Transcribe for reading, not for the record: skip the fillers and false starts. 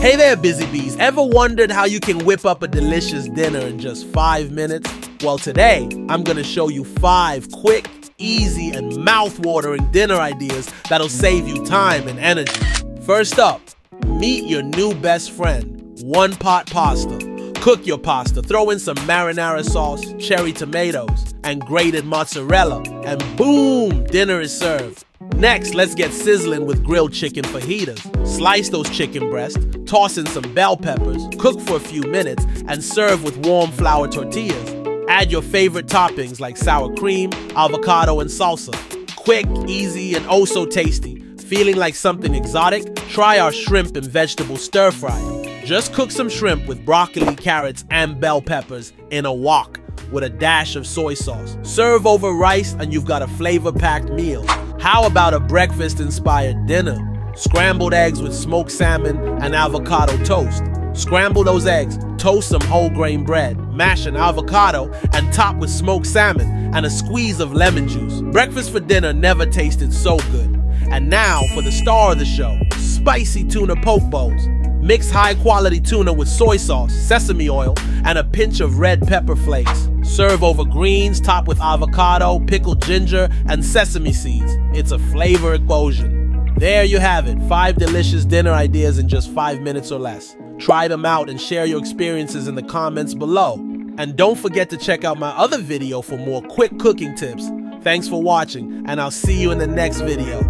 Hey there, busy bees. Ever wondered how you can whip up a delicious dinner in just 5 minutes? Well, today, I'm gonna show you 5 quick, easy, and mouth-watering dinner ideas that'll save you time and energy. First up, meet your new best friend, one-pot pasta. Cook your pasta, throw in some marinara sauce, cherry tomatoes, and grated mozzarella, and boom, dinner is served. Next, let's get sizzling with grilled chicken fajitas. Slice those chicken breasts, toss in some bell peppers, cook for a few minutes, and serve with warm flour tortillas. Add your favorite toppings like sour cream, avocado, and salsa. Quick, easy, and oh so tasty. Feeling like something exotic? Try our shrimp and vegetable stir fry. Just cook some shrimp with broccoli, carrots, and bell peppers in a wok with a dash of soy sauce. Serve over rice and you've got a flavor-packed meal. How about a breakfast-inspired dinner? Scrambled eggs with smoked salmon and avocado toast. Scramble those eggs, toast some whole grain bread, mash an avocado, and top with smoked salmon and a squeeze of lemon juice. Breakfast for dinner never tasted so good. And now for the star of the show, spicy tuna poke bowls. Mix high-quality tuna with soy sauce, sesame oil, and a pinch of red pepper flakes. Serve over greens topped with avocado, pickled ginger, and sesame seeds. It's a flavor explosion. There you have it, 5 delicious dinner ideas in just 5 minutes or less. Try them out and share your experiences in the comments below. And don't forget to check out my other video for more quick cooking tips. Thanks for watching, and I'll see you in the next video.